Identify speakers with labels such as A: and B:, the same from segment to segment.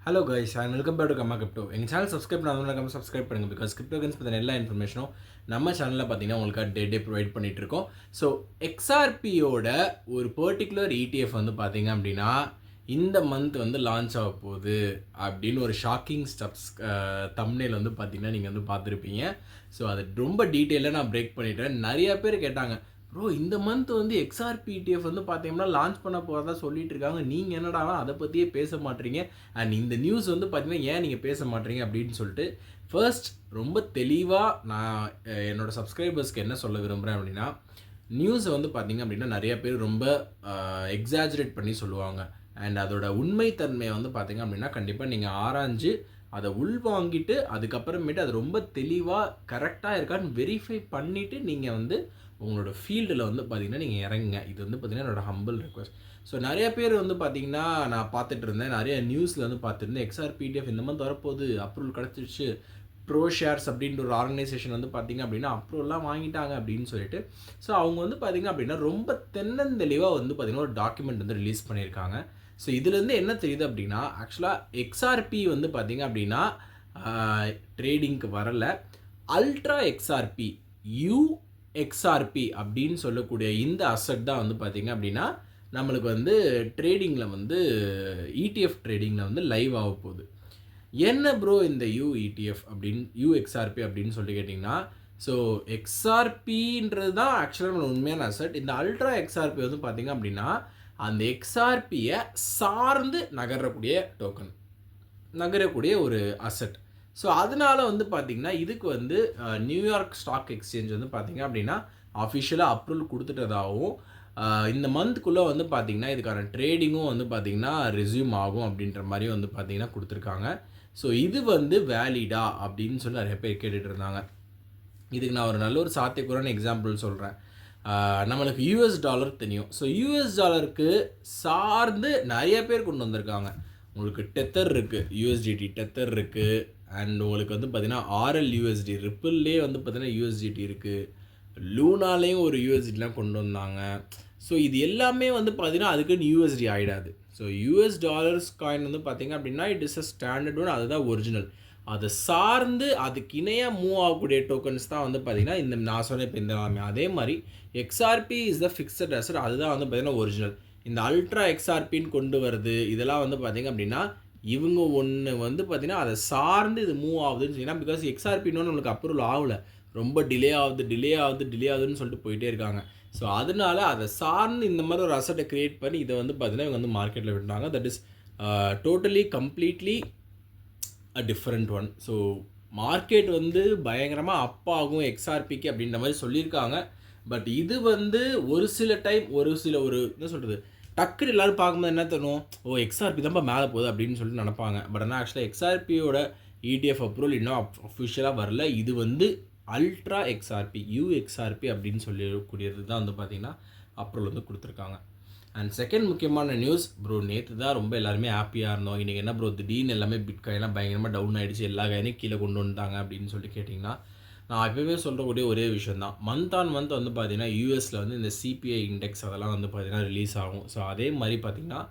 A: Hello guys and welcome back to கம்மா crypto. எங்கள் channel subscribe பண்ணாதவங்க சப்ஸ்கிரைப் பண்ணுங்கள். பிகாஸ் கிரிப்டோ கன்ஸ் பற்றின எல்லா இன்ஃபர்மேஷனும் நம்ம சேனலில் பார்த்தீங்கன்னா உங்களுக்கு டே ப்ரொவைட் பண்ணிகிட்டு இருக்கோம். ஸோ எக்ஸ்ஆர்பியோட ஒரு பர்டிகுலர் ETF வந்து பார்த்தீங்க அப்படின்னா இந்த மந்த் வந்து லான்ச் ஆக போகுது அப்படின்னு ஒரு ஷாக்கிங் ஸ்டெப்ஸ் தம்ப்நெயில் வந்து பார்த்தீங்கன்னா நீங்கள் வந்து பார்த்துருப்பீங்க. ஸோ அது ரொம்ப டீட்டெயிலாக நான் பிரேக் பண்ணிட்டேன். நிறையா பேர் கேட்டாங்க, ப்ரோ இந்த மந்த் வந்து எக்ஸ்ஆர்பி ETF வந்து பார்த்தீங்கன்னா லான்ச் பண்ண போகிறதா சொல்லிட்டு இருக்காங்க, நீங்கள் என்னடானா அதை பற்றியே பேச மாட்டீங்க, அண்ட் இந்த நியூஸ் வந்து பார்த்தீங்கன்னா ஏன் நீங்கள் பேச மாட்டீங்க அப்படின்னு சொல்லிட்டு ஃபர்ஸ்ட் ரொம்ப தெளிவாக நான் என்னோடய சப்ஸ்கிரைபர்ஸ்க்கு என்ன சொல்ல விரும்புகிறேன் அப்படின்னா, நியூஸை வந்து பார்த்தீங்க அப்படின்னா நிறைய பேர் ரொம்ப எக்ஸாஜரேட் பண்ணி சொல்லுவாங்க. அண்ட் அதோட உண்மைத்தன்மையை வந்து பார்த்தீங்க அப்படின்னா கண்டிப்பாக நீங்கள் ஆராய்ஞ்சு அதை உள்வாங்கிட்டு அதுக்கப்புறமேட்டு அது ரொம்ப தெளிவாக கரெக்டாக இருக்கான்னு வெரிஃபை பண்ணிவிட்டு நீங்கள் வந்து உங்களோட ஃபீல்டில் வந்து பார்த்திங்கன்னா நீங்கள் இறங்குங்க. இது வந்து பார்த்திங்கன்னா என்னோடய ஹம்பிள் ரெக்வஸ்ட். ஸோ நிறைய பேர் வந்து பார்த்திங்கன்னா நான் பார்த்துட்டு இருந்தேன், நிறைய நியூஸில் வந்து பார்த்துருந்தேன், எக்ஸ்ஆர்பி ETF இந்த மந்த் வரப்போகுது, அப்ரூவல் கிடச்சிருச்சு, ப்ரோ ஷேர்ஸ் அப்படின்ற ஒரு ஆர்கனைசேஷன் வந்து பார்த்திங்க அப்படின்னா அப்ரூவல்லாம் வாங்கிட்டாங்க அப்படின்னு சொல்லிட்டு. ஸோ அவங்க வந்து பார்த்திங்க அப்படின்னா ரொம்ப தென்னந்தெளிவாக வந்து பார்த்திங்கன்னா ஒரு டாக்குமெண்ட் வந்து ரிலீஸ் பண்ணியிருக்காங்க. ஸோ இதுலேருந்து என்ன தெரியுது அப்படின்னா, ஆக்சுவலாக எக்ஸ்ஆர்பி வந்து பார்த்திங்க அப்படின்னா ட்ரேடிங்க்கு வரலை. அல்ட்ரா எக்ஸ்ஆர்பி UXRP அப்படின்னு சொல்லக்கூடிய இந்த அசட் தான் வந்து பார்த்திங்க அப்படின்னா நம்மளுக்கு வந்து ட்ரேடிங்கில் வந்து ETF ட்ரேடிங்கில் வந்து லைவ் ஆக போகுது. என்ன ப்ரோ இந்த UXRP அப்படின்னு சொல்லி கேட்டிங்கன்னா, ஸோ எக்ஸ்ஆர்பின்றது தான் ஆக்சுவலாக நம்ம உண்மையான அசட். இந்த அல்ட்ரா எக்ஸ்ஆர்பி வந்து பார்த்திங்க அப்படின்னா அந்த எக்ஸ்ஆர்பியை சார்ந்து நகரக்கூடிய ஒரு அசட். ஸோ அதனால் வந்து பார்த்திங்கன்னா இதுக்கு வந்து நியூயார்க் ஸ்டாக் எக்ஸ்சேஞ்ச் வந்து பார்த்திங்க அப்படின்னா அஃபிஷியலாக அப்ரூவல் கொடுத்துட்டதாகவும் இந்த மந்த்குள்ளே வந்து பார்த்திங்கன்னா இதுக்கான ட்ரேடிங்கும் வந்து பார்த்திங்கன்னா ரெஸ்யூம் ஆகும் அப்படின்ற மாதிரியும் வந்து பார்த்திங்கன்னா கொடுத்துருக்காங்க. ஸோ இது வந்து வேலிடா அப்படின்னு சொல்லி நிறைய பேர் கேட்டுட்டு இருந்தாங்க. இதுக்கு நான் ஒரு நல்ல ஒரு சாத்தியக்கூறான எக்ஸாம்பிள் சொல்கிறேன். நம்மளுக்கு US டாலர் தெரியும். ஸோ US டாலருக்கு சார்ந்து நிறைய பேர் கொண்டு வந்திருக்காங்க. உங்களுக்கு டெத்தர் இருக்குது, USDT டெத்தர் இருக்குது, அண்ட் உங்களுக்கு வந்து பார்த்திங்கன்னா RLUSD ரிப்பிள்லே வந்து பார்த்திங்கன்னா USDT இருக்குது, லூனாலேயும் ஒரு USDலாம் கொண்டு வந்தாங்க. ஸோ இது எல்லாமே வந்து பார்த்திங்கன்னா அதுக்குன்னு USD ஆகிடாது. ஸோ US டாலர்ஸ் காயின் வந்து பார்த்திங்க அப்படின்னா it is a standard one, அதுதான் ஒரிஜினல். அதை சார்ந்து அதுக்கு இணையாக மூவ் ஆகக்கூடிய டோக்கன்ஸ் தான் வந்து பார்த்திங்கன்னா இந்த நான் சொன்ன இப்போ இந்த எல்லாமே. அதே மாதிரி XRP is the fixed asset, அதுதான் வந்து பார்த்திங்கன்னா ஒரிஜினல். இந்த அல்ட்ரா எக்ஸ்ஆர்பின்னு கொண்டு வருது இதெல்லாம் வந்து பார்த்திங்க அப்படின்னா இவங்க ஒன்று வந்து பார்த்திங்கன்னா அதை சார்ந்து இது மூவ் ஆகுதுன்னு சொன்னால், பிகாஸ் எக்ஸ்ஆர்பின்னு நம்மளுக்கு அப்ரூவல் ஆகலை, ரொம்ப டிலே ஆகுதுன்னு சொல்லிட்டு போயிட்டே இருக்காங்க. ஸோ அதனால அதை சார்ந்து இந்த மாதிரி ஒரு அசட்டை க்ரியேட் பண்ணி இதை வந்து பார்த்திங்கன்னா இவங்க வந்து மார்க்கெட்டில் விட்டாங்க. That is totally completely a different one. So market வந்து பயங்கரமாக அப் ஆகும் எக்ஸ்ஆர்பிக்கு அப்படின்ற மாதிரி சொல்லியிருக்காங்க. பட் இது வந்து ஒரு சில டைம் ஒரு என்ன சொல்கிறது, டக்குன்னு எல்லோரும் பார்க்கும்போது என்ன தோணும், எக்ஸ்ஆர்பி தான்ப்பா மேலே போகுது அப்படின்னு சொல்லிட்டு நினப்பாங்க. பட் ஆனால் ஆக்சுவலாக எக்ஸ்ஆர்பியோட ETF அப்ரூவல் இன்னும் அஃபிஷியலாக வரல. இது வந்து அல்ட்ரா எக்ஸ்ஆர்பி UXRP அப்படின்னு சொல்லக்கூடியது தான் வந்து பார்த்திங்கன்னா அப்ரூவல் வந்து கொடுத்துருக்காங்க. அண்ட் செகண்ட் முக்கியமான நியூஸ் ப்ரோ, நேற்று தான் ரொம்ப எல்லாருமே ஹாப்பியாக இருந்தோம். இன்றைக்கி என்ன ப்ரோ திடீர்னு எல்லாமே பிட்காயின்லாம் பயங்கரமாக டவுன் ஆகிடுச்சு, எல்லா காயினையும் கீழே கொண்டு வந்துட்டாங்க அப்படின்னு சொல்லிட்டு கேட்டிங்கன்னா, நான் எப்போவே சொல்கிறக்கூடிய ஒரே விஷயம் தான், மந்த் ஆன் மந்த் வந்து பார்த்திங்கன்னா யூஎஸில் வந்து இந்த CPI இண்டெக்ஸ் அதெல்லாம் வந்து பார்த்திங்கன்னா ரிலீஸ் ஆகும். ஸோ அதே மாதிரி பார்த்திங்கன்னா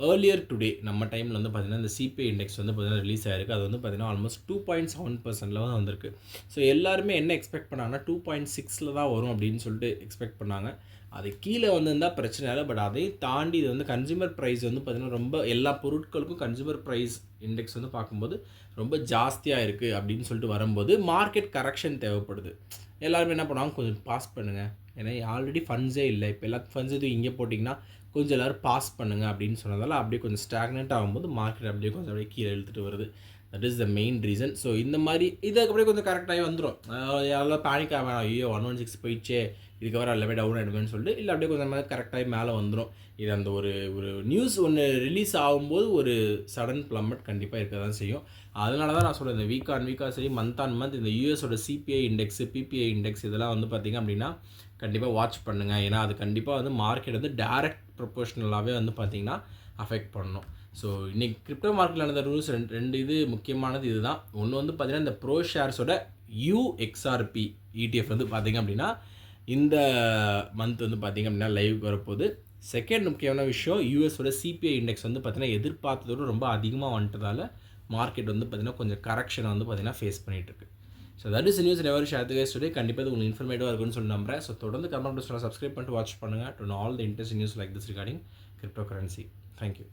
A: ஏர்லியர் டுடே நம்ம டைமில் வந்து பார்த்திங்கன்னா இந்த CPI இண்டெக்ஸ் வந்து பார்த்திங்கன்னா ரிலீஸ் ஆகிருக்கு. அது வந்து பார்த்திங்கன்னா ஆல்மோஸ்ட் 2.7% தான் வந்திருக்கு. ஸோ எல்லாருமே என்ன எக்ஸ்பெக்ட் பண்ணாங்கன்னா 2.6 தான் வரும் அப்படின்னு சொல்லிட்டு எக்ஸ்பெக்ட் பண்ணாங்க. அது கீழே வந்திருந்தால் பிரச்சனை இல்லை. பட் அதையும் தாண்டி இது வந்து கன்சியூமர் ப்ரைஸ் வந்து பார்த்திங்கன்னா ரொம்ப எல்லா பொருட்களுக்கும் கன்சியூமர் ப்ரைஸ் இண்டெக்ஸ் வந்து பார்க்கும்போது ரொம்ப ஜாஸ்தியாக இருக்குது அப்படின்னு சொல்லிட்டு வரும்போது மார்க்கெட் கரெக்ஷன் தேவைப்படுது. எல்லாருமே என்ன பண்ணுவாங்க, கொஞ்சம் பாஸ் பண்ணுங்கள், ஏன்னா ஆல்ரெடி ஃபண்ட்ஸே இல்லை, இப்போ எல்லா ஃபண்ட்ஸ் இது இங்கே போட்டிங்கன்னா கொஞ்சம் எல்லோரும் பாஸ் பண்ணுங்கள் அப்படின்னு சொன்னதால் அப்படியே கொஞ்சம் ஸ்டாக்னெண்ட் ஆகும்போது மார்க்கெட் அப்படியே கொஞ்சம் அப்படியே கீழே இழுத்துட்டு வருது. That is the main reason. So இந்த மாதிரி இதுக்கு அப்படியே கொஞ்சம் கரெக்டாகி வந்துடும். யாரெல்லாம் பேனிக் ஆக வேணாம், 116 போயிடுச்சே இதுக்கப்புறம் எல்லாமே டவுன் ஆகிடுவேன்னு சொல்லிட்டு, இல்லை அப்படியே கொஞ்சம் மாதிரி கரெக்டாகி மேலே வந்துடும். இது அந்த ஒரு நியூஸ் ஒன்று ரிலீஸ் ஆகும்போது ஒரு சடன் ப்ளம்மட் கண்டிப்பாக இருக்க தான் செய்யும். அதனால தான் நான் சொல்கிறேன், இந்த வீக்காக சரி மந்த் ஆன் மந்த் இந்த யூஎஸோட CPI இண்டெக்ஸு PPI இண்டெக்ஸ் இதெல்லாம் வந்து பார்த்திங்க அப்படின்னா கண்டிப்பாக வாட்ச் பண்ணுங்கள். ஏன்னா அது கண்டிப்பாக வந்து மார்க்கெட் வந்து டைரக்ட் ப்ரொபோஷனலாகவே வந்து பார்த்திங்கன்னா அஃபெக்ட் பண்ணணும். ஸோ இன்றைக்கி கிரிப்டோ மார்க்கெட்டில் நடந்த ரூல்ஸ் ரெண்டு இது முக்கியமானது இதுதான். ஒன்று வந்து பார்த்திங்கன்னா இந்த ப்ரோ ஷேர்ஸோட UXRP ETF வந்து பார்த்திங்க அப்படின்னா இந்த மந்த் வந்து பார்த்திங்க அப்படின்னா லைவ் வரப்போகுது. செகண்ட் முக்கியமான விஷயம், யூஎஸோட சிபிஐ இண்டெக்ஸ் வந்து பார்த்திங்கன்னா எதிர்பார்த்ததோட ரொம்ப அதிகமாக வந்துட்டதால மார்க்கெட் வந்து பார்த்திங்கன்னா கொஞ்சம் கரெக்ஷனை வந்து பார்த்திங்கன்னா ஃபேஸ் பண்ணிகிட்ருக்கு. So that is news ever share the guys today. கண்டிப்பாக இது உங்களுக்கு இன்ஃபர்மேட்டிவாக இருக்குன்னு சொல்லி நம்புறேன். ஸோ தொடர்ந்து கமெண்ட் பாக்ஸில் சப்ஸ்கிரைப் பண்ணிட்டு வாட்ச் பண்ணுங்கள் to know all the interesting news like this regarding crypto currency. Thank you.